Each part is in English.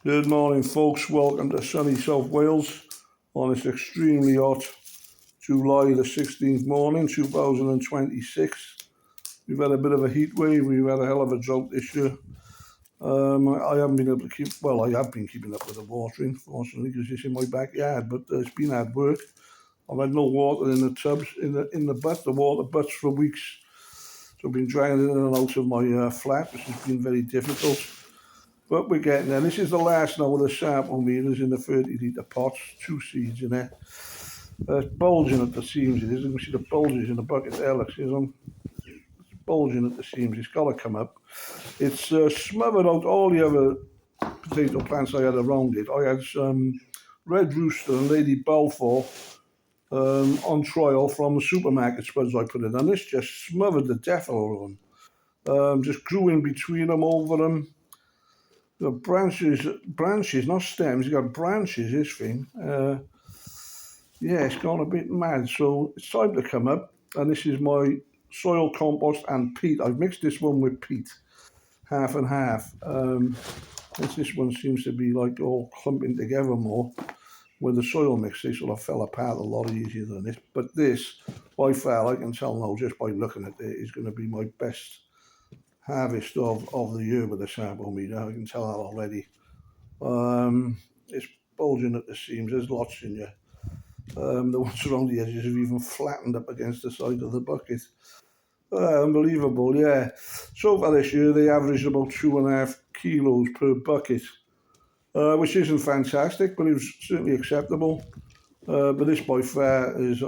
Good morning, folks. Welcome to sunny South Wales on this extremely hot July the 16th morning, 2026. We've had a bit of a heat wave. We've had a hell of a drought this year. I haven't been able to I have been keeping up with the watering, fortunately, because it's in my backyard, but it's been hard work. I've had no water in the tubs, in the water butts for weeks. So I've been dragging it in and out of my flat, which has been very difficult. But we're getting there. This is the last now of the Sarpo Miras in the 30-litre pots, 2 seeds in there. It's bulging at the seams, it is. You can see the bulges in the bucket there, look, see them? It's bulging at the seams, it's got to come up. It's smothered out all the other potato plants I had around it. I had some Red Rooster and Lady Balfour on trial from the supermarket spuds I put in, and this just smothered the death out of them. Just grew in between them, over them. The branches, not stems, you got branches, this thing. Yeah, it's gone a bit mad, so it's time to come up. And this is my soil compost and peat. I've mixed this one with peat, half and half. This one seems to be like all clumping together more. With the soil mix, they sort of fell apart a lot easier than this. But this, by far, I can tell now just by looking at it, is going to be my best harvest of the year with the Sarpo Mira. I can tell that already. It's bulging at the seams, there's lots in here. The ones around the edges have even flattened up against the side of the bucket. Unbelievable, yeah. So far this year, they averaged about 2.5 kilos per bucket, which isn't fantastic, but it's certainly acceptable. But this by far is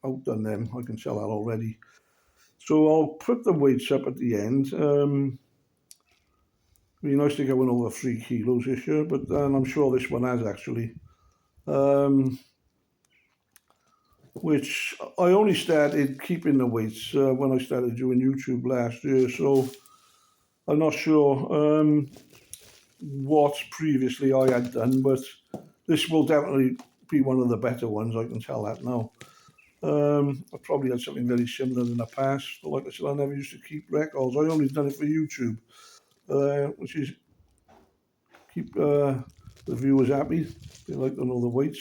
outdone them, I can tell that already. So I'll put the weights up at the end. It'd be nice to get one over 3 kilos this year, but I'm sure this one has actually. Which I only started keeping the weights when I started doing YouTube last year, so I'm not sure what previously I had done, but this will definitely be one of the better ones, I can tell that now. I probably had something very similar in the past, but like I said, I never used to keep records. I only done it for YouTube, which is keep the viewers happy. They like to know the weights.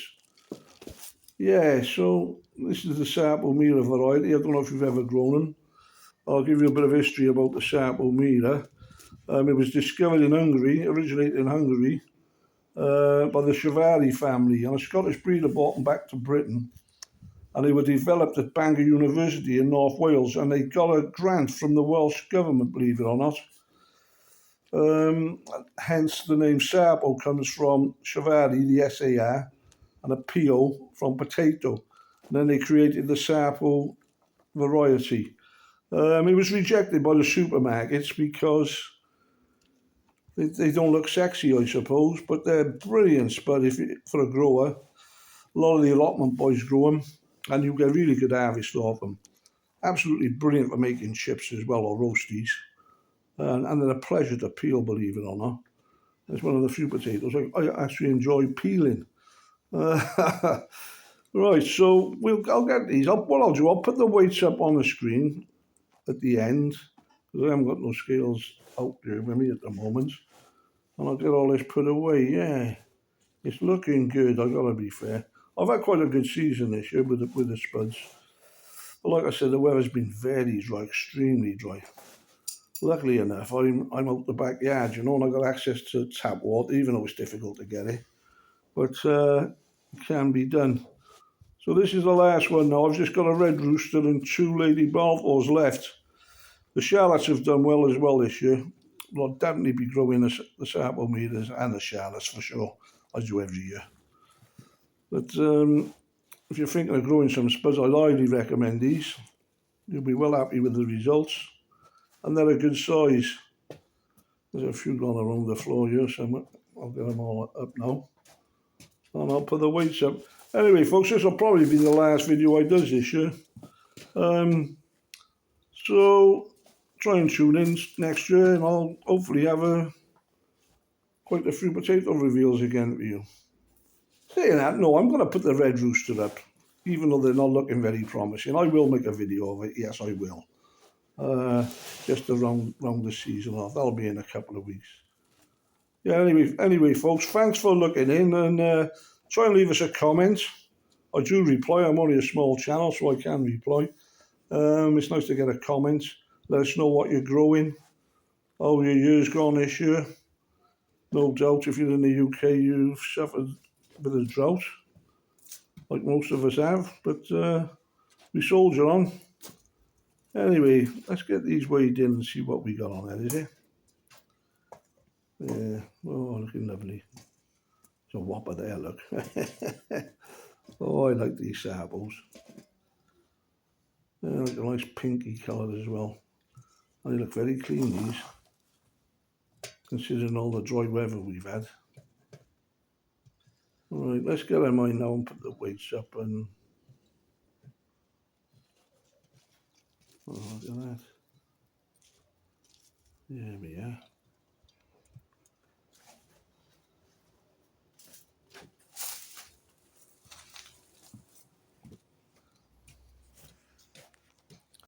Yeah, so this is the Sarpo Mira variety. I don't know if you've ever grown them. I'll give you a bit of history about the Sarpo Mira. It was discovered in Hungary, originated in Hungary, by the Chiavari family, and a Scottish breeder brought them back to Britain. And they were developed at Bangor University in North Wales, and they got a grant from the Welsh government, believe it or not. Hence the name Sarpo comes from Chiavari, the SAR, and a PO from potato. And then they created the Sarpo variety. It was rejected by the supermarkets because they don't look sexy, I suppose, but they're brilliant spud for a grower. A lot of the allotment boys grow them, and you get really good harvest off them. Absolutely brilliant for making chips as well, or roasties. And they're a pleasure to peel, believe it or not. It's one of the few potatoes I actually enjoy peeling. Right, so I'll get these. What I'll do, I'll put the weights up on the screen at the end, because I haven't got no scales out there with me at the moment. And I'll get all this put away, yeah. It's looking good, I've got to be fair. I've had quite a good season this year with the spuds. But like I said, the weather's been very dry, extremely dry. Luckily enough, I'm out the backyard, you know, and I've got access to tap water, even though it's difficult to get it. But it can be done. So this is the last one now. I've just got a Red Rooster and 2 Lady Balfours left. The Charlottes have done well as well this year. I'll definitely be growing the Sarpo Miras and the Charlottes for sure. I do every year. But if you're thinking of growing some spuds, I highly recommend these. You'll be well happy with the results. And they're a good size. There's a few gone around the floor here somewhere. I'll get them all up now. And I'll put the weights up. Anyway, folks, this will probably be the last video I does this year. So try and tune in next year, and I'll hopefully have quite a few potato reveals again for you. Saying that, no, I'm going to put the Red Rooster up, even though they're not looking very promising. I will make a video of it, yes I will. Just around the season off, that'll be in a couple of weeks. yeah, anyway, folks, thanks for looking in, and try and leave us a comment. I do reply. I'm only a small channel, so I can reply. It's nice to get a comment. Let us know what you're growing, how your year's gone this year. No doubt, if you're in the UK, you've suffered a bit of drought, like most of us have, but we soldier on. Anyway, let's get these weighed in and see what we got on there, is it? Yeah, oh, looking lovely. It's a whopper there, look. Oh, I like these Sarpos. They look a nice pinky colour as well. And they look very clean, these, considering all the dry weather we've had. Alright, let's get them in now and put the weights up, and oh, look at that. There we are.